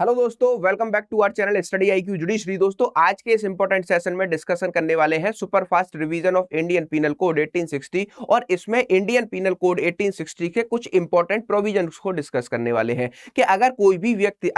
Hello दोस्तों, welcome back to our channel study IQ judiciary. दोस्तों, आज के इस इंपॉर्टेंट सेशन में डिस्कशन करने वाले हैं super fast revision of Indian penal code 1860 और इसमें इंडियन पीनल कोड 1860 के कुछ इंपॉर्टेंट प्रोविजंस को डिस्कस करने वाले हैं कि अगर कोई भी व्यक्ति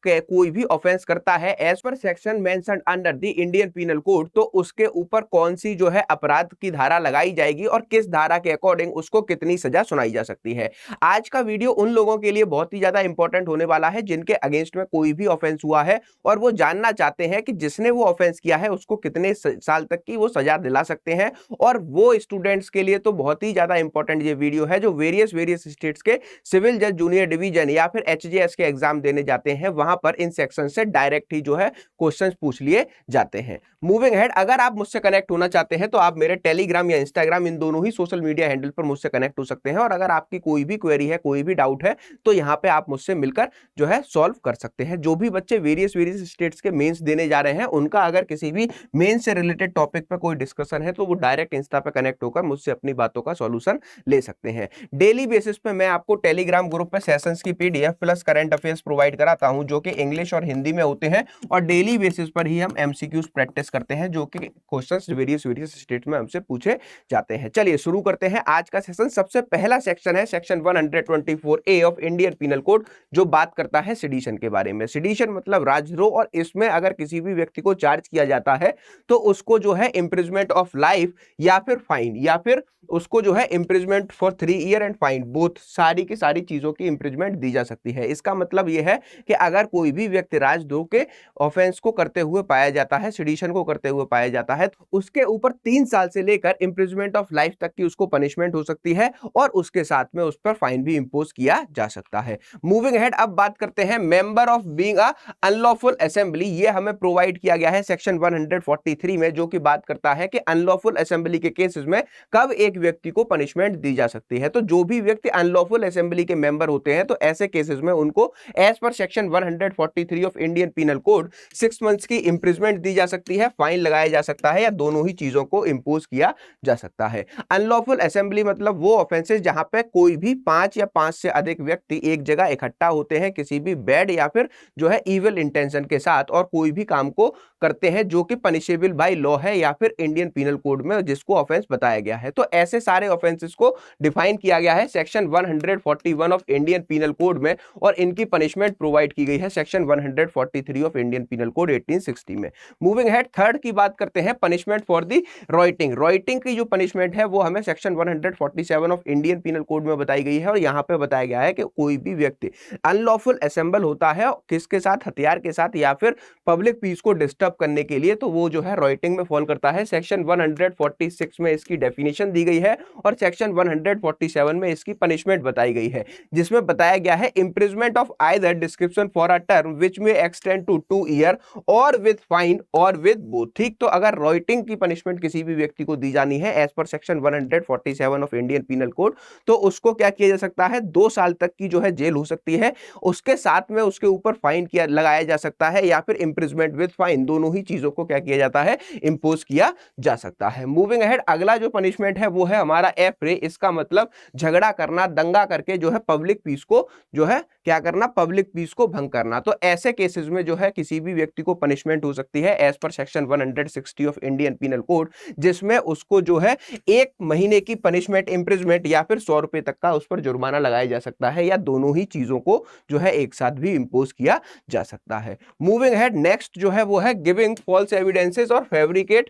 कोई भी ऑफेंस करता है as per section mentioned under the Indian penal code, तो उसके ऊपर कौन सी जो है अपराध की धारा लगाई जाएगी और किस धारा के अकॉर्डिंग उसको कितनी सजा सुनाई जा सकती है। आज का वीडियो उन लोगों के लिए बहुत ही ज्यादा इंपॉर्टेंट होने वाला है जिनके अगेंस्ट में कोई भी ऑफेंस हुआ है और वो जानना चाहते हैं कि जिसने वो ऑफेंस किया है उसको कितने साल तक की वो सजा दिला सकते हैं। और वो स्टूडेंट्स के लिए तो बहुत ही ज्यादा इंपॉर्टेंट ये वीडियो है जो वेरियस स्टेट्स के सिविल जज जूनियर डिवीजन या फिर एचजेएस के एग्जाम देने जाते हैं, वहां पर इन सेक्शन से डायरेक्ट ही जो है क्वेश्चंस पूछ लिए जाते हैं। मूविंग हेड, अगर आप मुझसे कनेक्ट होना चाहते हैं तो आप मेरे टेलीग्राम या इंस्टाग्राम इन दोनों ही सोशल मीडिया हैंडल पर मुझसे कनेक्ट हो सकते हैं और अगर आपकी कोई भी क्वेरी है, कोई भी डाउट है, तो यहाँ पे आप मुझसे मिलकर जो है सॉल्व कर सकते हैं। जो भी बच्चे वेरियस स्टेट्स के मेंस देने जा रहे हैं, उनका अगर किसी भी मेंस से रिलेटेड टॉपिक पर कोई डिस्कशन है तो वो डायरेक्ट इंस्टा पे कनेक्ट होकर मुझसे अपनी बातों का सॉल्यूशन ले सकते हैं। डेली बेसिस पे मैं आपको टेलीग्राम ग्रुप पे सेशंस की PDF plus current affairs provide कराता हूं जो कि इंग्लिश और हिंदी में होते हैं और डेली बेसिस पर ही हम एमसीक्यूज प्रैक्टिस करते हैं जो कि क्वेश्चंस वेरियस स्टेट्स में हमसे पूछे जाते हैं। चलिए शुरू करते हैं आज का सेशन। सबसे पहला सेक्शन है section 124A of Indian penal code, जो बात करता है सेडिशन के बारे में। सेडिशन मतलब राजद्रोह, और इसमें अगर किसी भी व्यक्ति को चार्ज किया जाता है तो उसको जो है इम्प्रिजमेंट ऑफ लाइफ या फिर फाइन या फिर उसको जो है imprisonment for 3 year and fine, both सारी की सारी चीजों की इम्प्रिजमेंट दी जा सकती है। इसका मतलब यह है कि अगर कोई भी व्यक्ति राजद्रोह के ऑफेंस को करते हुए पाया जाता है, सेडिशन को करते हुए पाया जाता है, तो उसके ऊपर 3 साल से लेकर इम्प्रिजमेंट ऑफ लाइफ तक की उसको पनिशमेंट हो सकती है और उसके साथ में उस पर फाइन भी इंपोज किया जा सकता है। मूविंग हेड, अब बात करते हैं member of being a unlawful assembly. ये हमें प्रोवाइड किया गया है सेक्शन 143 में, जो कि बात करता है कि अनलॉफुल असेंबली के केसेस में कब एक व्यक्ति को पनिशमेंट दी जा सकती है। तो जो भी व्यक्ति अनलॉफुल असेंबली के मेंबर होते हैं तो ऐसे केसेस में उनको as per section 143 of Indian penal code 6 months की इंप्रिजमेंट दी जा सकती है, फाइन लगाया जा सकता है या दोनों ही चीजों को इंपोज किया जा सकता है। अनलॉफुल असेंबली मतलब वो ऑफेंसेस जहां पे कोई भी 5 या 5 से अधिक व्यक्ति एक जगह इकट्ठा होते हैं किसी भी बैड या फिर जो है इविल इंटेंशन के साथ और कोई भी काम को करते हैं जो कि पनिशेबल बाय लॉ है या फिर इंडियन पीनल कोड में जिसको ऑफेंस बताया गया है। तो ऐसे सारे ऑफेंसेस को डिफाइन किया गया है section 141 of Indian penal code में और इनकी पनिशमेंट प्रोवाइड की गई है section 143 of Indian penal code 1860 में। मूविंग हेड, थर्ड की बात करते हैं punishment for the rioting. Rioting की जो पनिशमेंट है वो हमें section 147 of Indian penal code में बताई गई है और यहां पे बताया गया है कि कोई भी व्यक्ति अनलॉफुल असेंबल होता है किसके साथ, हथियार के साथ या फिर पब्लिक पीस को डिस्टर्ब करने के लिए, तो वो जो है राइटिंग में फॉल करता है। सेक्शन 146 में इसकी डेफिनेशन दी गई है और सेक्शन 147 में इसकी पनिशमेंट बताई गई है, जिसमें बताया गया है imprisonment of either description for a term which may extend to 2 year और विद फाइन और विद बोथ। ठीक, तो अगर राइटिंग की पनिशमेंट किसी भी व्यक्ति को दी जानी है as per section 147 of Indian penal code, तो उसको क्या किया जा सकता है, 2 साल तक की जो है जेल हो सकती है, उसके साथ में उसके ऊपर फाइन किया लगाया जा सकता है या फिर इंप्रिजमेंट विद फाइन, दोनों ही चीजों को क्या किया जाता है, इंपोज किया जा सकता है। मूविंग अहेड, अगला जो पनिशमेंट है वो है हमारा एफ रे। इसका मतलब झगड़ा करना, दंगा करके जो है पब्लिक पीस को जो है क्या करना, पब्लिक पीस को भंग करना। तो ऐसे केसेस में जो है किसी भी व्यक्ति को पनिशमेंट हो सकती है as per section 160 of Indian penal code, जिसमें उसको जो है 1 महीने की पनिशमेंट, इंप्रिजमेंट या फिर 100 रुपए तक का उस पर जुर्माना लगाया जा सकता है या दोनों ही चीजों को जो है एक साथ भी इंपोज किया जा सकता है। मूविंग अहेड, नेक्स्ट जो है वो है गिविंग फॉल्स एविडेंसेस और फैब्रिकेट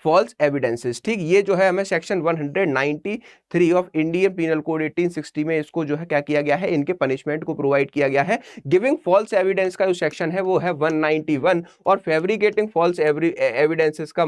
फॉल्स एविडेंसेस। ठीक, ये जो है हमें section 193 of Indian penal code 1860 में इसको जो है क्या किया गया है, इनके पनिशमेंट को प्रोवाइड किया गया है। गिविंग फॉल्स एविडेंस का जो सेक्शन है वो है 191 और फैब्रिकेटिंग फॉल्स एविडेंसेस का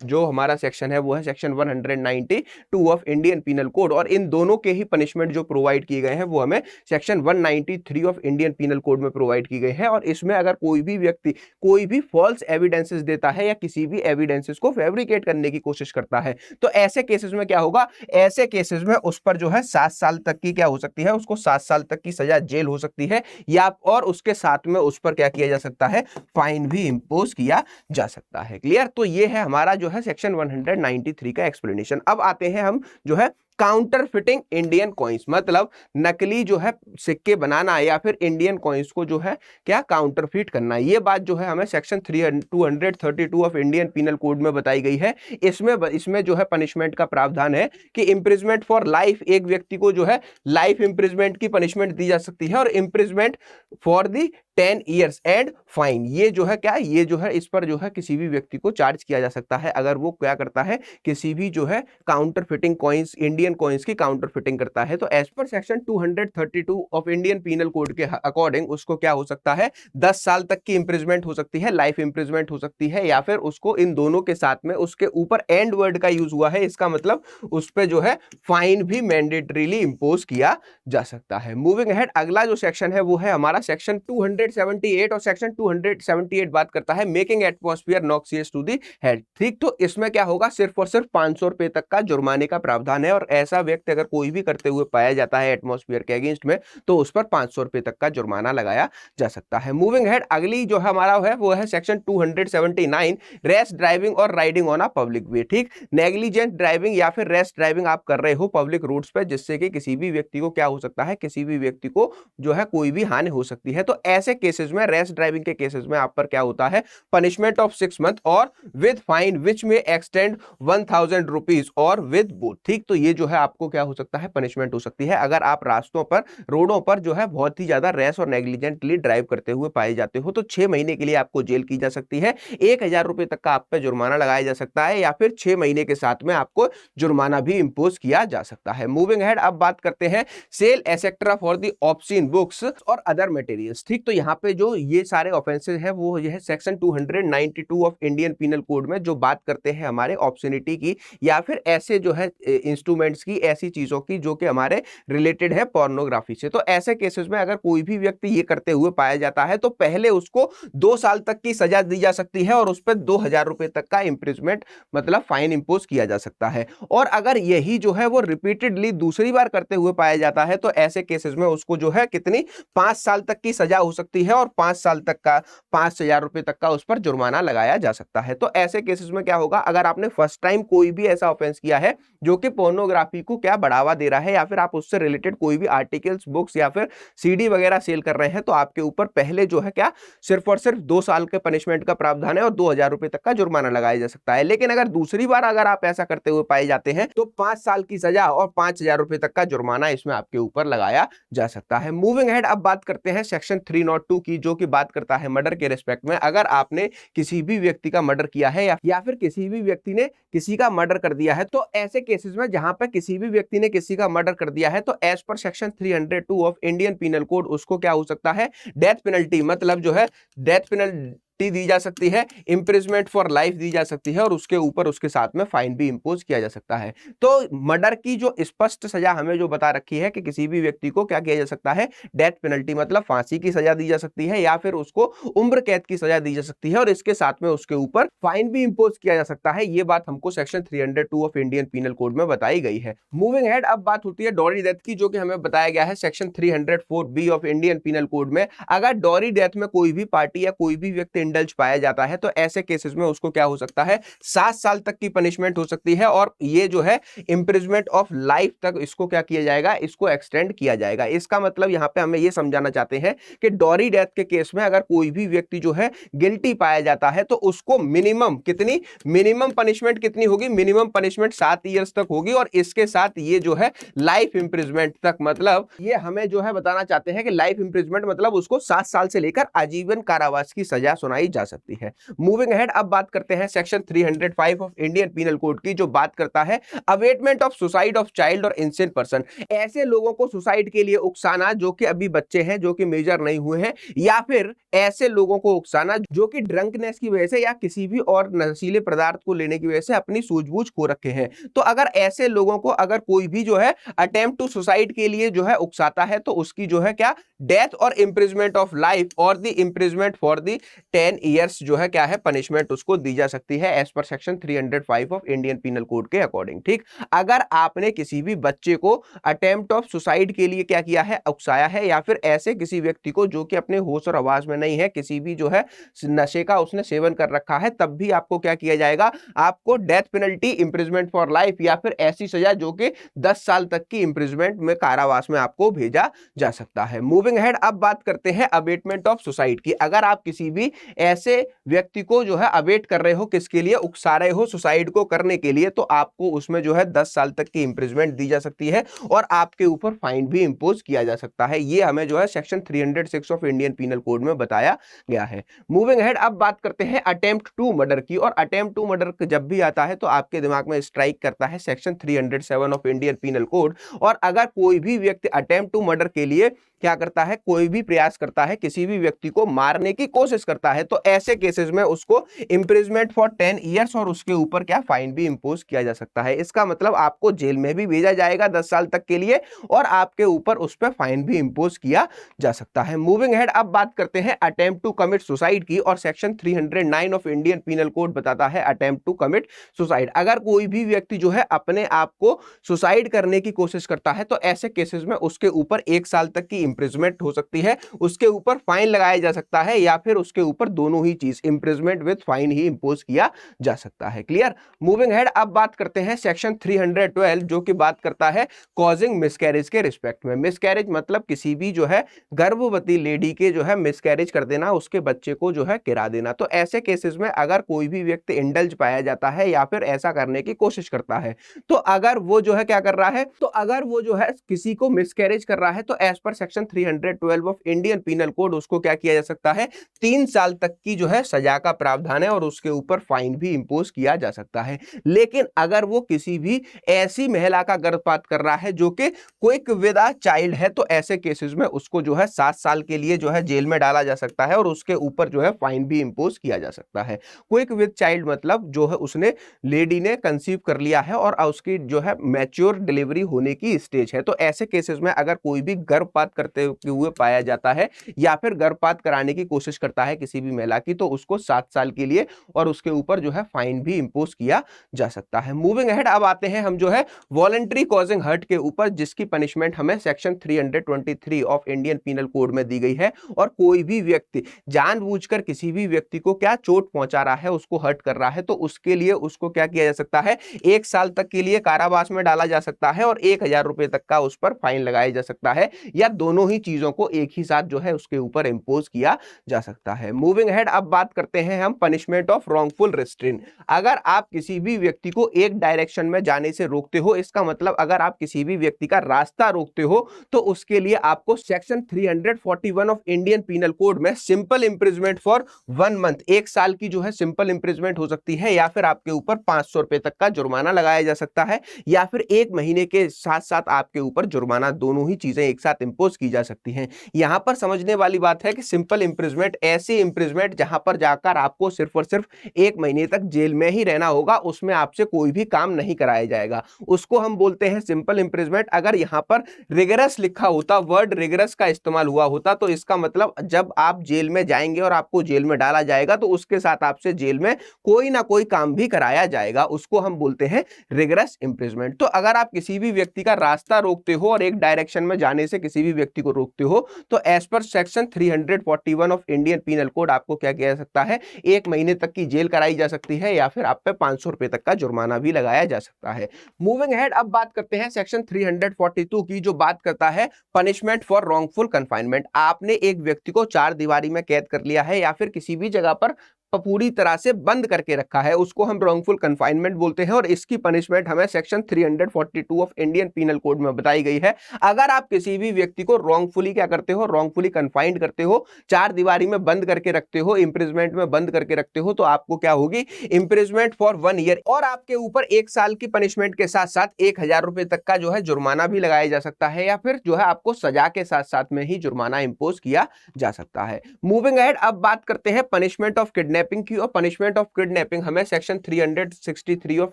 जो हमारा सेक्शन है वो है section 192 of Indian penal code और इन दोनों के ही पनिशमेंट जो प्रोवाइड किए गए हैं वो हमें section 193 of Indian penal code में प्रोवाइड की गई है। और इसमें अगर कोई भी व्यक्ति कोई भी फॉल्स एविडेंसेस देता है या किसी भी एविडेंसेस को फैब्रिकेट करने की कोशिश करता है, तो ऐसे केसेस में क्या होगा, ऐसे केसेस में उस पर जो है 7 साल तक की क्या हो सकती है, उसको 7 साल तक की सजा जेल हो सकती है या और उसके साथ में उस पर क्या किया जा सकता है, फाइन भी इंपोज किया जा सकता है। क्लियर, तो ये है हमारा जो है सेक्शन 193 का एक्सप्लेनेशन। अब आते हैं हम जो है काउंटर फिटिंग इंडियन कॉइन्स, मतलब नकली जो है सिक्के बनाना या फिर इंडियन कॉइन्स को जो है क्या काउंटरफिट करना। ये बात जो है हमें section 232 of Indian penal code में बताई गई है। इसमें जो है पनिशमेंट का प्रावधान है कि इंप्रिजमेंट फॉर लाइफ, एक व्यक्ति को जो है लाइफ इंप्रिजमेंट की पनिशमेंट दी जा सकती है, और imprisonment for the 10 years and fine, ये जो है क्या, ये जो है इस पर जो है किसी भी व्यक्ति को चार्ज किया जा सकता है अगर वो क्या करता है, किसी भी जो है counterfeiting coins, Indian coins की काउंटर फिटिंग करता है। तो as per section 232 of Indian penal code के अकॉर्डिंग उसको क्या हो सकता है, 10 साल तक की इंप्रिजमेंट हो सकती है, लाइफ इंप्रिजमेंट हो सकती है, या फिर उसको इन दोनों के साथ में, उसके ऊपर एंड वर्ड का यूज हुआ है, इसका मतलब उस पर जो है फाइन भी मैंडेटरीली इंपोज किया जा सकता है। मूविंग अहेड, अगला जो सेक्शन है वो है हमारा सेक्शन 278, और सेक्शन 278 बात करता है making atmosphere noxious to the head. ठीक, तो इसमें क्या होगा, सिर्फ और सिर्फ 500 रुपए तक का जुर्माने का प्रावधान है, और ऐसा व्यक्ति अगर कोई भी करते हुए पाया जाता है एटमॉस्फेयर के अगेंस्ट में, तो उस पर 500 रुपए तक का जुर्माना लगाया जा सकता है। मूविंग हेड, अगली जो हमारा है वो है सेक्शन 279, रैश ड्राइविंग और राइडिंग ऑन अ पब्लिक वे। ठीक, नेग्लिजेंट ड्राइविंग या फिर रैश ड्राइविंग आप कर रहे हो पब्लिक रोड्स पे, जिससे कि किसी भी व्यक्ति को क्या हो सकता है, किसी भी व्यक्ति को जो है कोई भी हानि हो सकती है। तो ऐसे केसेस में, रैश ड्राइविंग के केसेस में आप पर क्या होता है, पनिशमेंट ऑफ 6 मंथ और विद फाइन विच में एक्सटेंड 1000 रुपीज और विद बोथ। ठीक, तो ये जो है आपको क्या हो सकता है, पनिशमेंट हो सकती है अगर आप रास्तों पर, रोडों पर जो है बहुत ही ज्यादा रैश और नेग्लिजेंटली ड्राइव करते हुए पाए जाते हो, तो 6 महीने के लिए आपको जेल की जा सकती है, 1000 रुपए तक का आप पे जुर्माना लगाया जा सकता है, या फिर 6 महीने के साथ में आपको जुर्माना भी इंपोज किया जा सकता है। मूविंग अहेड, अब बात करते हैं sale etcetera for the obscene books और अदर मटेरियल्स। ठीक, तो यहाँ पे जो ये सारे ऑफेंसेस है वो ये है section 292 of Indian penal code में, जो बात करते हैं हमारे ऑब्सिनिटी की, या फिर ऐसे जो है इंस्ट्रूमेंट्स की, ऐसी चीजों की जो कि हमारे रिलेटेड है पोर्नोग्राफी से। तो ऐसे केसेस में अगर कोई भी व्यक्ति ये करते हुए पाया जाता है, तो पहले उसको 2 साल तक की सजा दी जा सकती है, और उस पर 2000 रुपए तक का इंप्रिजमेंट मतलब फाइन इंपोज किया जा सकता है। और अगर यही जो है वो रिपीटेडली दूसरी बार करते हुए पाया जाता है, तो ऐसे केसेस में उसको जो है कितनी, 5 साल तक की सजा हो सकती है, और 5 साल तक का 5000 रुपए तक का उस पर जुर्माना लगाया जा सकता है। तो ऐसे केसेस में क्या होगा, अगर आपने फर्स्ट टाइम कोई भी ऐसा ऑफेंस किया है जो कि पोर्नोग्राफी को क्या बढ़ावा दे रहा है, या फिर आप उससे रिलेटेड कोई भी आर्टिकल्स, बुक्स या फिर सीडी वगैरह सेल कर रहे हैं, तो आपके ऊपर पहले जो है क्या, सिर्फ और सिर्फ 2 साल के पनिशमेंट का प्रावधान है, और 2000 रुपए तक का जुर्माना लगाया जा सकता है। लेकिन अगर दूसरी बार अगर आप ऐसा करते हुए पाए जाते हैं, तो 5 साल की सजा और 5000 रुपए तक का जुर्माना इसमें आपके ऊपर लगाया जा सकता है। मूविंग हेड, अब बात करते हैं सेक्शन 302 की, जो कि बात करता है मर्डर के रिस्पेक्ट में। अगर आपने किसी भी व्यक्ति का मर्डर किया है, या फिर किसी भी व्यक्ति ने किसी का मर्डर कर दिया है, तो ऐसे केसेस में जहां पर किसी भी व्यक्ति ने किसी का मर्डर कर दिया है, तो as per section 302 of Indian penal code उसको क्या हो सकता है, डेथ पेनल्टी, मतलब जो है डेथ पेनल्टी दी जा सकती है, इंप्रिजमेंट फॉर लाइफ दी जा सकती है, और उसके ऊपर उसके साथ में फाइन भी इंपोज किया जा सकता है। तो मर्डर की जो स्पष्ट सजा हमें जो बता रखी है कि किसी भी व्यक्ति को क्या किया जा सकता है, डेथ पेनल्टी मतलब फांसी की सजा दी जा सकती है, या फिर उसको उम्र कैद की सजा दी जा सकती है, और इसके साथ में उसके ऊपर फाइन भी इंपोज किया जा सकता है। ये बात हमको section 302 of Indian penal code में बताई गई है। मूविंग हेड, अब बात होती है डॉरी डेथ की, जो कि हमें बताया गया है section 304 of Indian penal code में। अगर डॉरी डेथ में कोई भी पार्टी या कोई भी व्यक्ति इंडल्ज पाया जाता है, तो ऐसे केसेस में उसको क्या हो सकता है, 7 साल तक की पनिशमेंट हो सकती है, और ये जो है इंप्रिजमेंट ऑफ लाइफ तक इसको क्या किया जाएगा, इसको एक्सटेंड किया जाएगा। इसका मतलब यहां पे हमें ये समझाना चाहते हैं कि डॉरी डेथ के केस में अगर कोई भी व्यक्ति जो है गिल्टी पाया जाता है, तो उसको मिनिमम कितनी, मिनिमम पनिशमेंट कितनी होगी, मिनिमम पनिशमेंट 7 ईयर्स तक होगी, और इसके साथ ये जो है लाइफ इंप्रिजमेंट तक, मतलब ये हमें जो है बताना चाहते हैं कि लाइफ इंप्रिजमेंट मतलब उसको 7 साल से लेकर आजीवन कारावास की सजा सुनाई जा सकती है। मूविंग अहेड, अब बात करते हैं section 305 of Indian penal code की, जो बात करता है abetment of suicide of child और इंसेंट पर्सन। ऐसे लोगों को सुसाइड के लिए उकसाना जो कि अभी बच्चे हैं, जो कि मेजर नहीं हुए हैं, या फिर ऐसे लोगों को उकसाना जो कि ड्रंकनेस की वजह से या किसी भी और नशीले पदार्थ को लेने की वजह से अपनी सूझबूझ खो रखे हैं। तो अगर ऐसे लोगों को अगर कोई भी जो है अटेम्प्ट टू सुसाइड के लिए जो है उकसाता है, तो उसकी जो है क्या, डेथ और इंप्रिजमेंट ऑफ लाइफ और the imprisonment for the 10 years जो है क्या है पनिशमेंट उसको दी जा सकती है as per section 305 of Indian penal code के अकॉर्डिंग। ठीक, अगर आपने किसी भी बच्चे को अटेम्प्ट ऑफ सुसाइड के लिए क्या किया है, उकसाया है, या फिर ऐसे किसी व्यक्ति को जो कि अपने होश और आवाज में नहीं है, किसी भी जो है नशे का उसने सेवन कर रखा है, तब भी आपको क्या किया जाएगा, आपको death penalty, imprisonment for life या फिर ऐसी सजा जो कि 10 साल तक की इंप्रिजमेंट में, कारावास में आपको भेजा जा सकता है। मूविंग हेड, अब बात करते हैं अबेटमेंट ऑफ सुसाइड की। अगर आप किसी भी ऐसे व्यक्ति को जो है अबेट कर रहे हो, किसके लिए, उकसा रहे हो सुसाइड को करने के लिए, तो आपको उसमें जो है 10 साल तक की इंप्रिजमेंट दी जा सकती है और आपके ऊपर फाइन भी इंपोज किया जा सकता है। ये हमें जो है section 306 of Indian penal code में बताया गया है। मूविंग हेड, अब बात करते हैं अटेम्प्ट टू मर्डर की। और अटेम्प्ट टू मर्डर जब भी आता है तो आपके दिमाग में स्ट्राइक करता है section 307 of Indian penal code. और अगर कोई भी व्यक्ति अटेम्प्ट टू मर्डर के लिए क्या करता है, कोई भी प्रयास करता है, किसी भी व्यक्ति को मारने की कोशिश करता है, तो ऐसे केसेस में उसको इंप्रिजमेंट फॉर 10 ईयर्स और उसके ऊपर क्या फाइन भी इंपोज किया जा सकता है। इसका मतलब आपको जेल में भी भेजा जाएगा 10 साल तक के लिए और आपके ऊपर उस पर फाइन भी इंपोज किया जा सकता है। मूविंग हेड, अब बात करते हैं अटेम्प्ट टू कमिट सुसाइड की। और section 309 of Indian penal code बताता है अटेम्प्ट टू कमिट सुसाइड। अगर कोई भी व्यक्ति जो है अपने आप को सुसाइड करने की कोशिश करता है, तो ऐसे केसेस में उसके ऊपर 1 साल तक की इंप्रिजमेंट हो सकती है, उसके ऊपर फाइन लगाया जा सकता है, या फिर उसके ऊपर दोनों ही चीज, imprisonment with fine he impose किया जा सकता है। क्लियर। मूविंग हेड, अब बात करते हैं सेक्शन 312 जो कि बात करता है कॉजिंग मिसकैरेज के रिस्पेक्ट में। मिसकैरेज मतलब किसी भी जो है गर्भवती लेडी के जो है मिसकैरेज कर देना, उसके बच्चे को जो है गिरा देना। तो ऐसे केसेस में अगर कोई भी व्यक्ति इंडल्ज पाया जाता है या फिर ऐसा करने की कोशिश करता है, तो अगर वो जो है क्या कर रहा है, तो अगर वो जो है किसी को मिसकैरेज कर रहा है, तो as per section 312 of Indian penal code उसको क्या किया जा सकता है, 3 साल तक की जो है सजा का प्रावधान है और उसके ऊपर फाइन भी इंपोज किया जा सकता है। लेकिन अगर वो किसी भी ऐसी महिला का गर्भपात कर रहा है जो कि क्विक विद अ चाइल्ड है, तो ऐसे केसेस में उसको जो है 7 साल के लिए जो है जेल में डाला जा सकता है और उसके ऊपर जो है फाइन भी इंपोज किया जा सकता है। क्विक विद चाइल्ड मतलब जो है उसने, लेडी ने कंसीव कर लिया है और उसकी जो है मैच्योर डिलीवरी होने की स्टेज है। तो ऐसे केसेस में अगर कोई भी गर्भपात करते हुए पाया जाता है या फिर गर्भपात कराने की कोशिश करता है किसी भी महिला की, तो उसको 7 साल के लिए और उसके ऊपर जो है फाइन भी इंपोज किया जा सकता है। मूविंग अहेड, अब आते हैं हम जो है वॉलंटरी कॉजिंग हर्ट के ऊपर, जिसकी पनिशमेंट हमें section 323 of Indian penal code में दी गई है। और कोई भी व्यक्ति जानबूझकर किसी भी व्यक्ति को क्या चोट पहुंचा रहा है, उसको हर्ट कर रहा है, तो उसके लिए उसको क्या किया जा सकता है, 1 साल तक के लिए कारावास में डाला जा सकता है और 1000 रुपए तक का उस पर फाइन लगाया जा सकता है, या दोनों ही चीजों को एक ही साथ जो है उसके ऊपर इंपोज किया जा सकता है। मूविंग अहेड, अब बात करते हैं हम पनिशमेंट ऑफ रॉन्गफुल रिस्ट्रेन। अगर आप किसी भी व्यक्ति को एक डायरेक्शन में जाने से रोकते हो, इसका मतलब अगर आप किसी भी व्यक्ति का रास्ता रोकते हो, तो उसके लिए आपको section 341 of Indian penal code में सिंपल इंप्रिजमेंट फॉर 1 मंथ, 1 साल की जो है सिंपल इंप्रिजमेंट हो सकती है, या फिर आपके ऊपर 500 रुपए तक का जुर्माना लगाया जा सकता है, या फिर 1 महीने के साथ साथ आपके ऊपर जुर्माना, दोनों ही चीजें एक साथ इंपोज की जा सकती हैं। यहां पर समझने वाली बात है कि सिंपल इंप्रिजमेंट ऐसी इंप्रिजमेंट जहां पर जाकर आपको सिर्फ और सिर्फ 1 महीने तक जेल में ही रहना होगा, उसमें आपसे कोई भी काम नहीं कराया जाएगा, उसको हम बोलते हैं सिंपल इंप्रिजमेंट। अगर यहां पर रिगरस लिखा होता, वर्ड रिगरस का इस्तेमाल हुआ होता, तो इसका मतलब जब आप जेल में जाएंगे और आपको जेल में डाला जाएगा, तो उसके साथ आपसे जेल में कोई ना कोई काम भी कराया जाएगा, उसको हम बोलते हैं रिगरस इंप्रिजमेंट। तो अगर आप किसी भी व्यक्ति का रास्ता रोकते हो और एक डायरेक्शन में जाने से किसी भी व्यक्ति को रोकते हो, तो as per section 341 of Indian penal code आपको क्या किया जा सकता है, 1 महीने तक की जेल कराई जा सकती है, या फिर आप पे 500 रुपए तक का जुर्माना भी लगाया जा सकता है। मूविंग अहेड, अब बात करते हैं सेक्शन 342 की, जो बात करता है पनिशमेंट फॉर रॉन्गफुल कन्फाइनमेंट। आपने एक व्यक्ति को 4 दीवारी में कैद कर लिया है या फिर किसी भी जगह पर पूरी तरह से बंद करके रखा है, उसको हम रॉन्गफुल कन्फाइनमेंट बोलते हैं, और इसकी पनिशमेंट हमें section 342 of Indian penal code में बताई गई है। अगर आप किसी भी व्यक्ति को रॉन्गफुली क्या करते हो, रॉन्गफुली कन्फाइंड करते हो, 4 दीवारी में बंद करके रखते हो, इंप्रिजमेंट में बंद करके रखते हो, तो आपको क्या होगी, इंप्रिजमेंट फॉर 1 ईयर, और आपके ऊपर 1 साल की पनिशमेंट के साथ साथ 1000 रुपए तक का जो है जुर्माना भी लगाया जा सकता है, या फिर जो है आपको सजा के साथ साथ में ही जुर्माना इंपोज किया जा सकता है। मूविंग अहेड, अब बात करते हैं पनिशमेंट ऑफ किडनैपिंग किडनैपिंग की, और पनिशमेंट ऑफ किडनैपिंग हमें section 363 of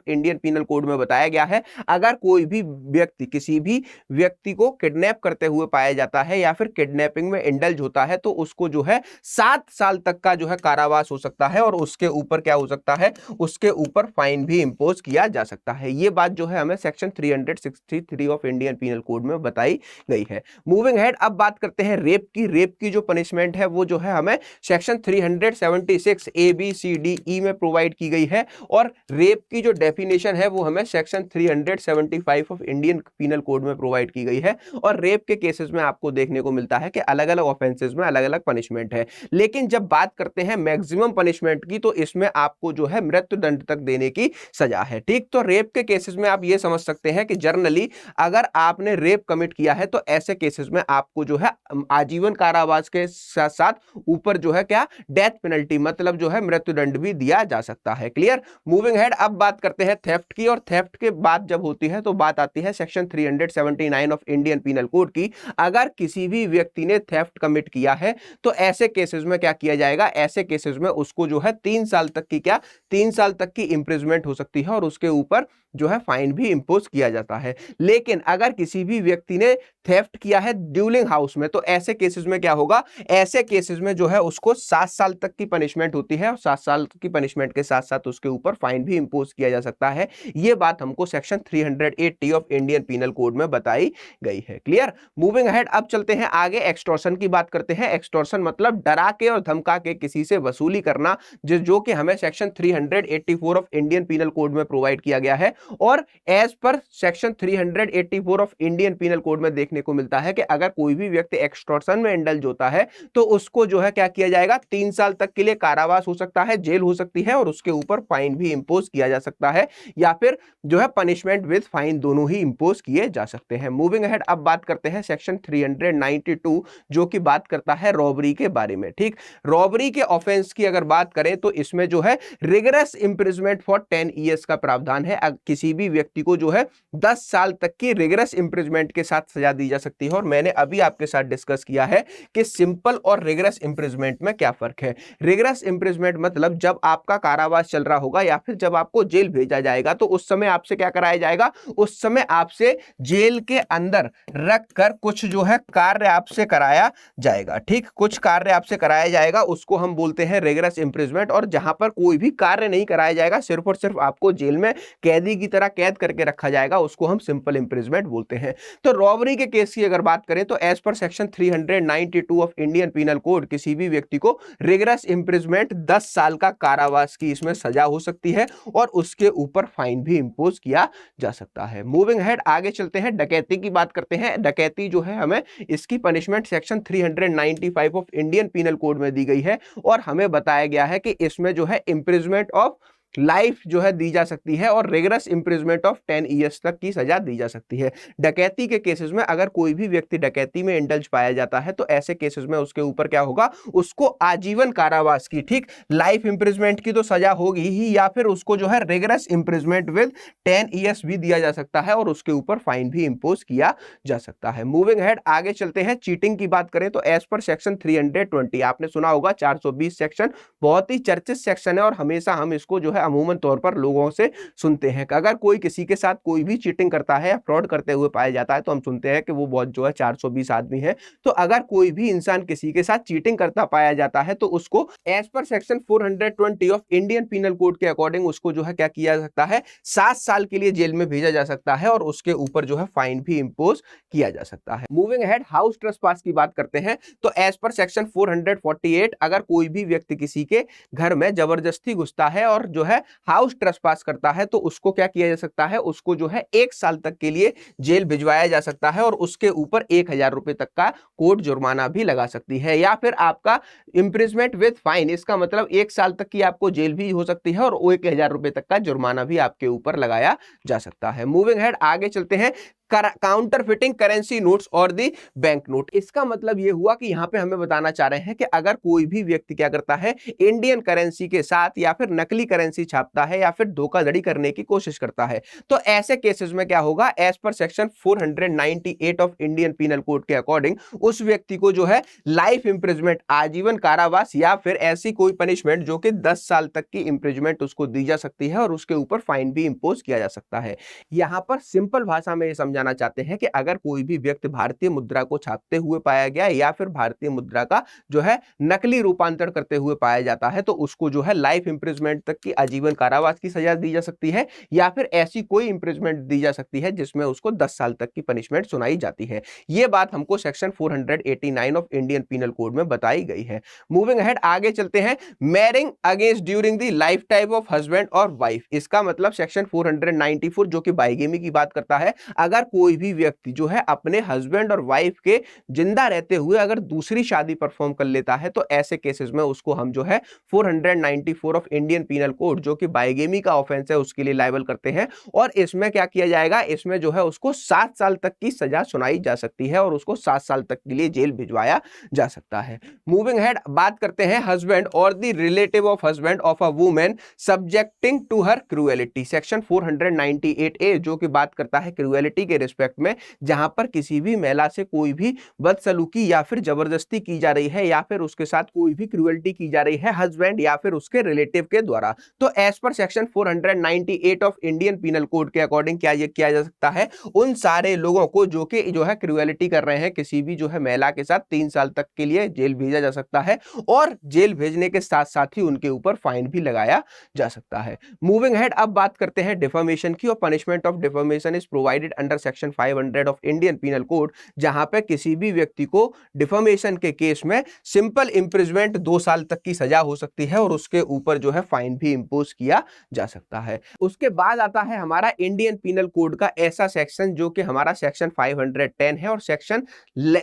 Indian penal code में बताया गया है। अगर कोई भी व्यक्ति किसी भी व्यक्ति को किडनैप करते हुए पाया जाता है या फिर किडनैपिंग में इंडल्ज होता है तो उसको जो है 7 साल तक का जो है कारावास हो सकता है, और उसके ऊपर क्या हो सकता है, उसके ऊपर फाइन भी इंपोज किया जा सकता है। ये बात जो है हमें section 363 of Indian penal code में बताई गई है। मूविंग हेड, अब बात करते हैं रेप की। रेप की जो पनिशमेंट है वो जो है हमें section 376 A B C D E में प्रोवाइड की गई है, और रेप की जो डेफिनेशन है वो हमें section 375 of Indian penal code में प्रोवाइड की गई है। और रेप के केसेस में आपको देखने को मिलता है कि अलग अलग ऑफेंसेस में अलग अलग पनिशमेंट है, लेकिन जब बात करते हैं मैक्सिमम पनिशमेंट की तो इसमें आपको जो है मृत्यु दंड तक देने की सजा है। ठीक, तो रेप के केसेस में आप ये समझ सकते हैं कि जनरली अगर आपने रेप कमिट किया है तो ऐसे केसेस में आपको जो है आजीवन कारावास के साथ साथ ऊपर जो है क्या, डेथ पेनल्टी मतलब जो है मृत्यु दंड भी दिया जा सकता है। क्लियर। मूविंग हेड, अब बात करते हैं थेफ्ट की, और थेफ्ट के बात जब होती है तो बात आती है section 379 of Indian penal code की। अगर किसी भी व्यक्ति ने थेफ्ट कमिट किया है तो ऐसे केसेस में क्या किया जाएगा, ऐसे केसेस में उसको जो है 3 साल तक की क्या, 3 साल तक की इंप्रिजमेंट हो सकती है, और उसके ऊपर जो है फाइन भी इंपोज किया जाता है। लेकिन अगर किसी भी व्यक्ति ने थेफ्ट किया है ड्यूलिंग हाउस में तो ऐसे केसेस में क्या होगा, ऐसे केसेस में जो है उसको 7 साल तक की पनिशमेंट होती है, और 7 साल की पनिशमेंट के साथ साथ उसके ऊपर फाइन भी इंपोज किया जा सकता है। यह बात हमको section 380 of Indian penal code में बताई गई है। क्लियर। मूविंग अहेड, अब चलते हैं आगे, एक्सटॉर्शन की बात करते हैं। एक्सटॉर्शन मतलब डरा के और धमका के किसी से वसूली करना, जो कि हमें section 384 of Indian penal code में प्रोवाइड किया गया है। और as per section 384 of Indian penal code में देखने को मिलता है कि अगर कोई भी व्यक्ति एक्सटॉर्शन में इंडल्ज होता है तो उसको जो है क्या किया जाएगा, 3 साल तक के लिए कारावास हो सकता है, जेल हो सकती है, और उसके ऊपर फाइन भी इंपोज किया जा सकता है, या फिर जो है पनिशमेंट विद फाइन दोनों ही इंपोज किए जा सकते हैं। मूविंग अहेड, अब बात करते हैं सेक्शन 392 जो कि बात करता है रॉबरी के बारे में। ठीक, रॉबरी के ऑफेंस की अगर बात करें तो इसमें जो है रिगरस इंप्रिजमेंट फॉर 10 ईयर्स का प्रावधान है। किसी भी व्यक्ति को जो है 10 साल तक की रिगरस इंप्रिजमेंट के साथ सजा दी जा सकती है, और मैंने अभी आपके साथ डिस्कस किया है कि सिंपल और रिगरस इंप्रिजमेंट में क्या फर्क है। रिगरस इंप्रिजमेंट मतलब जब आपका कारावास चल रहा होगा या फिर जब आपको जेल भेजा जाएगा तो उस समय आपसे क्या कराया जाएगा, उस समय आपसे जेल के अंदर रखकर कुछ जो है कार्य आपसे कराया जाएगा। ठीक, कुछ कार्य आपसे कराया जाएगा, उसको हम बोलते हैं रिगरस इंप्रिजमेंट। और जहां पर कोई भी कार्य नहीं कराया जाएगा, सिर्फ और सिर्फ आपको जेल में कैदी की तरह कैद करके रखा जाएगा, उसको हम सिंपल इंप्रिजमेंट बोलते हैं। तो रॉबरी के केस की अगर बात करें तो as per section 392 of Indian penal code किसी भी व्यक्ति को रिगरस इंप्रिजमेंट 10 साल का कारावास की इसमें सजा हो सकती है, और उसके ऊपर फाइन भी इंपोज किया जा सकता है। मूविंग हेड, आगे चलते हैं, डकैती की बात करते हैं। डकैती जो है हमें इसकी punishment section 395 of Indian penal code में दी गई है, और हमें बताया गया है कि इसमें जो है इंप्रिजमेंट ऑफ लाइफ जो है दी जा सकती है, और रिगरस इंप्रिजमेंट ऑफ 10 ईयर्स तक की सजा दी जा सकती है। डकैती के केसेस में अगर कोई भी व्यक्ति डकैती में इंडल्ज पाया जाता है तो ऐसे केसेस में उसके ऊपर क्या होगा, उसको आजीवन कारावास की, ठीक, लाइफ इंप्रिजमेंट की तो सजा होगी ही, या फिर उसको जो है रिगरस इंप्रिजमेंट विद 10 ईयर्स भी दिया जा सकता है, और उसके ऊपर फाइन भी इंपोज किया जा सकता है। मूविंग हेड, आगे चलते हैं, चीटिंग की बात करें तो एज पर सेक्शन 320 आपने सुना होगा 420 सेक्शन बहुत ही चर्चित सेक्शन है, और हमेशा हम इसको जो है अमूमन तौर पर लोगों से सुनते हैं कि अगर कोई किसी के साथ कोई भी चीटिंग करता है या फ्रॉड करते हुए पाया जाता है तो हम सुनते हैं कि वो बहुत जो है 420 आदमी है। तो अगर कोई भी इंसान किसी के साथ चीटिंग करता पाया जाता है तो उसको as per section 420 of Indian penal code के अकॉर्डिंग उसको जो है क्या किया जा सकता है, 7 साल के लिए जेल में भेजा जा सकता है, और उसके ऊपर जो है फाइन भी इंपोज किया जा सकता है। मूविंग अहेड, हाउस ट्रेसपास की बात करते हैं तो एज पर सेक्शन 448 अगर कोई भी व्यक्ति किसी के घर में जबरदस्ती घुसता है और जो है हाउस ट्रेसपास करता है तो उसको क्या किया जा सकता है, उसको जो है 1 साल तक के लिए जेल भिजवाया जा सकता है, और उसके ऊपर 1000 रुपए तक का कोर्ट जुर्माना भी लगा सकती है, या फिर आपका इंप्रिजमेंट विद फाइन, इसका मतलब 1 साल तक की आपको जेल भी हो सकती है और 1000 रुपए तक का जुर्माना भी आपके ऊपर लगाया जा सकता है। मूविंग हेड, आगे चलते हैं, काउंटरफिटिंग करेंसी नोट्स और दी बैंक नोट। इसका मतलब ये हुआ कि यहाँ पे हमें बताना चाह रहे हैं कि अगर कोई भी व्यक्ति क्या करता है, इंडियन करेंसी के साथ या फिर नकली करेंसी छापता है या फिर धोखाधड़ी करने की कोशिश करता है, तो ऐसे केसेस में क्या होगा, as per section 498 of Indian penal code के अकॉर्डिंग उस व्यक्ति को जो है लाइफ इंप्रिजमेंट, आजीवन कारावास या फिर ऐसी कोई पनिशमेंट जो कि 10 साल तक की इंप्रिजमेंट उसको दी जा सकती है और उसके ऊपर फाइन भी इंपोज किया जा सकता है। यहां पर सिंपल भाषा में ये समझाना चाहते हैं कि अगर कोई भी व्यक्ति भारतीय मुद्रा को छापते हुए पाया गया या फिर भारतीय मुद्रा का जो है नकली रूपांतरण करते हुए पाया जाता है, तो उसको जो है लाइफ इंप्रिजमेंट तक की आजीवन कारावास की सजा दी जा सकती है या फिर ऐसी कोई इंप्रिजमेंट दी जा सकती है जिसमें उसको 10 साल तक की पनिशमेंट सुनाई जाती है। यह बात हमको section 489 of Indian penal code में बताई गई है। मूविंग अहेड, आगे चलते हैं। Marrying against during the life time of husband और वाइफ, इसका मतलब सेक्शन 494 जो कि बाइगेमी की बात करता है। अगर कोई भी व्यक्ति जो है अपने हस्बैंड और वाइफ के जिंदा रहते हुए अगर दूसरी शादी परफॉर्म कर लेता है, तो ऐसे केसेस में उसको हम जो है 494 ऑफ इंडियन पीनल कोड जो कि बाइगेमी का ऑफेंस है उसके लिए लायबल करते हैं। और इसमें क्या किया जाएगा, इसमें जो है उसको 7 साल तक की सजा सुनाई जा सकती है और उसको 7 साल तक के लिए जेल भिजवाया जा सकता है। मूविंग हेड, बात करते हैं हस्बैंड और the relative of husband of a women subjecting to her cruelty. Section 498A जो कि बात करता है क्रूएलिटी के रिस्पेक्ट में, जहां पर किसी भी महिला से कोई भी बदसलूकी या फिर जबरदस्ती की जा रही है या फिर उसके साथ कोई भी क्रूएलिटी की जा रही है हस्बैंड या फिर उसके रिलेटिव के द्वारा, तो as per section 498 of Indian penal code के अकॉर्डिंग क्या ये किया जा सकता है, उन सारे लोगों को जो कि जो है क्रूएलिटी कर रहे हैं किसी भी जो है महिला के साथ 3 साल तक के लिए जेल भेजा जा सकता है और जेल भेजने के साथ साथ ही उनके ऊपर फाइन भी लगाया जा सकता है। मूविंग हेड, अब बात करते हैं डिफेमेशन की। और punishment of defamation is provided under section 500 of Indian penal code, जहां पे किसी भी व्यक्ति को डिफेमेशन के केस में सिंपल इंप्रिजमेंट 2 साल तक की सजा हो सकती है और उसके ऊपर जो है फाइन भी इंपोज किया जा सकता है। उसके बाद आता है हमारा इंडियन पीनल कोड का ऐसा सेक्शन जो कि हमारा सेक्शन 510 है और section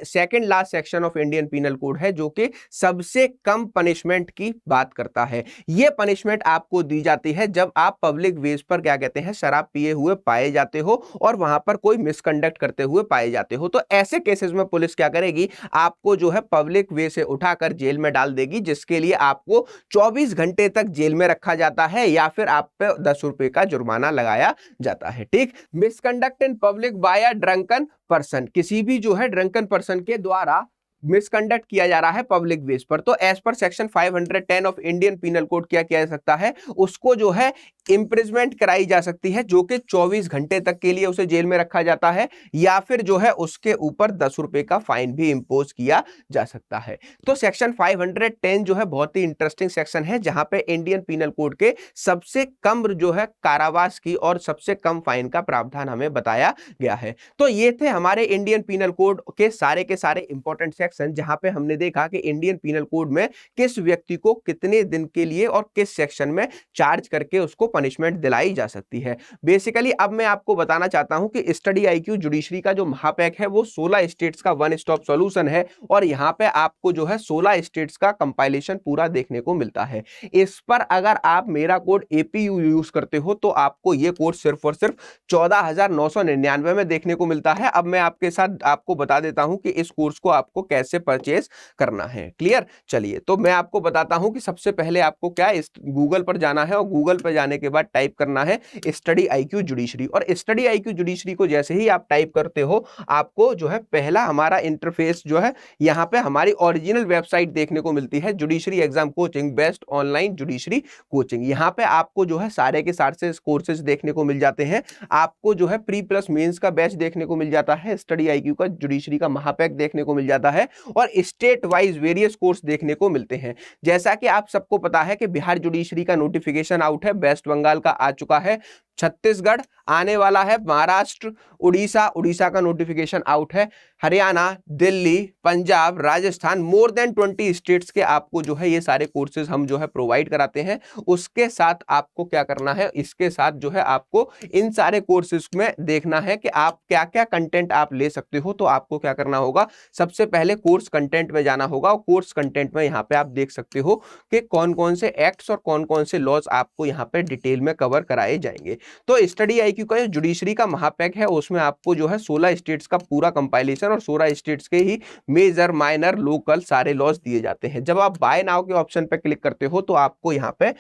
second last section of Indian penal code है जो कि सबसे कम पनिशमेंट की बात करता है। यह पनिशमेंट आपको दी जाती है जब आप पब्लिक वेज पर क्या कहते हैं, शराब पिए हुए पाए जाते हो और वहां पर कोई मिसकंडक्ट करते हुए पाए जाते हो, तो ऐसे केसेस में पुलिस क्या करेगी, आपको जो है पब्लिक वे से उठाकर जेल में डाल देगी, जिसके लिए आपको 24 घंटे तक जेल में रखा जाता है या फिर आप पे 10 रुपए का जुर्माना लगाया जाता है। ठीक, misconduct in public by a drunken person, किसी भी जो है ड्रंकन पर्सन के द्वारा मिसकंडक्ट किया जा रहा है पब्लिक वेज पर, तो as per section 510 of Indian penal code क्या किया जा सकता है, उसको जो है इंप्रिजमेंट कराई जा सकती है जो कि 24 घंटे तक के लिए उसे जेल में रखा जाता है या फिर जो है उसके ऊपर 10 रुपए का फाइन भी इंपोज किया जा सकता है। तो सेक्शन 510 जो है बहुत ही इंटरेस्टिंग सेक्शन है जहां पे इंडियन पीनल कोड के सबसे कम जो है कारावास की और सबसे कम फाइन का प्रावधान हमें बताया गया है। तो ये थे हमारे इंडियन पीनल कोड के सारे इंपॉर्टेंट सेक्शन जहां पे हमने देखा कि इंडियन पीनल कोड में किस व्यक्ति को कितने दिन के लिए और किस सेक्शन में चार्ज करके उसको पनिशमेंट दिलाई जा सकती है। बेसिकली अब मैं आपको बताना चाहता हूं कि स्टडी आईक्यू जुडिशरी का जो महापैक है वो 16 स्टेट्स का वन स्टॉप सॉल्यूशन है और यहां पे आपको जो है 16 स्टेट्स का कंपाइलेशन पूरा देखने को मिलता है। इस पर अगर आप मेरा कोड एपीयू यूज करते हो तो आपको ये कोड सिर्फ और सिर्फ 14,999 में देखने को मिलता है। अब मैं आपके साथ आपको बता देता हूं कि इस कोर्स को आपको कैसे परचेज करना है। क्लियर, चलिए तो मैं आपको बताता हूं कि सबसे पहले आपको क्या गूगल पर जाना है और गूगल पर जाने के बाद टाइप करना है स्टडी आईक्यू जुडिशरी। और स्टडी आईक्यू जुडिशरी को जैसे ही आप टाइप करते हो आपको जो है पहला हमारा इंटरफेस जो है यहाँ पे हमारी ओरिजिनल वेबसाइट देखने को मिलती है, judiciary exam coaching best online judiciary coaching. यहाँ पे आपको जो है सारे के सारे कोर्सेज देखने को मिल जाते हैं। आपको जो है प्री प्लस मेंस का बैच देखने को मिल जाता है, स्टडी आईक्यू का जुडिशरी का महापैक देखने को मिल जाता है और स्टेट वाइज वेरियस कोर्स देखने को मिलते हैं। जैसा कि आप सबको पता है कि बिहार जुडिशरी का नोटिफिकेशन आउट है, वेस्ट बंगाल का आ चुका है, छत्तीसगढ़ आने वाला है, महाराष्ट्र, उड़ीसा का नोटिफिकेशन आउट है, Haryana, Delhi, Punjab, Rajasthan, more than 20 states के आपको जो है ये सारे कोर्सेज हम जो है प्रोवाइड कराते हैं। उसके साथ आपको क्या करना है, इसके साथ जो है आपको इन सारे कोर्सेज में देखना है कि आप क्या क्या कंटेंट आप ले सकते हो। तो आपको क्या करना होगा, सबसे पहले कोर्स कंटेंट में जाना होगा और कोर्स कंटेंट में यहाँ पे आप देख सकते हो कि कौन कौन से एक्ट्स और कौन कौन से लॉज आपको यहाँ पे डिटेल में कवर कराए जाएंगे। तो स्टडी आईक्यू का जो जुडिशरी का महापैक है उसमें आपको जो है 16 स्टेट्स का पूरा कंपाइलेशन और 16 स्टेट्स के ही मेजर माइनर लोकल सारे लॉज दिए जाते हैं। जब आप बाय नाउ के ऑप्शन पे क्लिक करते हो तो आपको यहाँ पे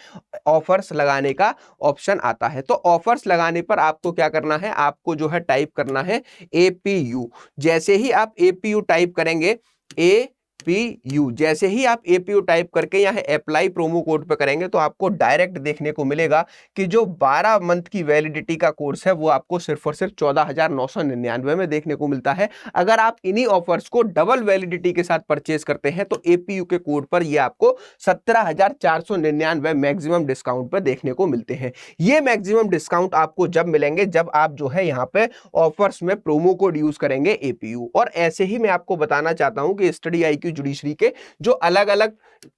ऑफर्स लगाने का ऑप्शन आता है। तो ऑफर्स लगाने पर आपको क्या करना है, आपको जो है टाइप करना है APU। जैसे ही आप APU टाइप करेंगे, APU जैसे ही आप APU टाइप करके यहाँ अप्लाई प्रोमो कोड पे करेंगे तो आपको डायरेक्ट देखने को मिलेगा कि जो 12 मंथ की वैलिडिटी का कोर्स है वो आपको सिर्फ और सिर्फ 14,999 में देखने को मिलता है। अगर आप इन्हीं ऑफर्स को डबल वैलिडिटी के साथ परचेज करते हैं तो APU के कोड पर ये आपको 17,499 मैक्सिमम डिस्काउंट पर देखने को मिलते हैं। ये मैक्सिमम डिस्काउंट आपको जब मिलेंगे जब आप जो है यहाँ पे ऑफर्स में प्रोमो कोड यूज करेंगे APU। और ऐसे ही मैं आपको बताना चाहता हूं कि स्टडी आईक्यू जुडिशरी के जो अलग अलग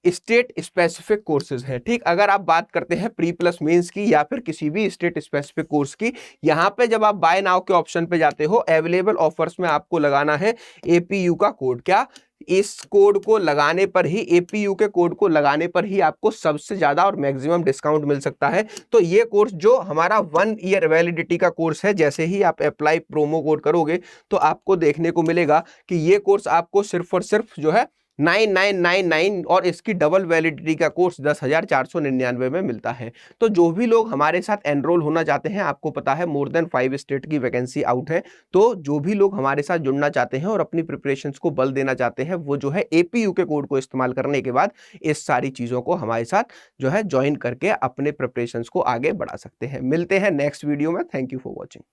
स्टेट स्पेसिफिक कोर्सेज हैं, ठीक, अगर आप बात करते हैं प्री प्लस मेंस की या फिर किसी भी स्टेट स्पेसिफिक कोर्स की, यहां पे जब आप बाय नाउ के ऑप्शन पे जाते हो अवेलेबल ऑफर्स में आपको लगाना है APU का कोड। क्या इस कोड को लगाने पर ही, APU के कोड को लगाने पर ही आपको सबसे ज्यादा और मैक्सिमम डिस्काउंट मिल सकता है। तो ये कोर्स जो हमारा 1 ईयर वैलिडिटी का कोर्स है, जैसे ही आप अप्लाई प्रोमो कोड करोगे तो आपको देखने को मिलेगा कि ये कोर्स आपको सिर्फ और सिर्फ जो है 9999 और इसकी डबल वैलिडिटी का कोर्स 10,499 में मिलता है। तो जो भी लोग हमारे साथ एनरोल होना चाहते हैं, आपको पता है मोर देन 5 स्टेट की वैकेंसी आउट है, तो जो भी लोग हमारे साथ जुड़ना चाहते हैं और अपनी प्रिपरेशंस को बल देना चाहते हैं वो जो है APU के कोड को इस्तेमाल करने के बाद इस सारी चीजों को हमारे साथ जो है ज्वाइन करके अपने प्रिपरेशंस को आगे बढ़ा सकते हैं। मिलते हैं नेक्स्ट वीडियो में। Thank you for watching.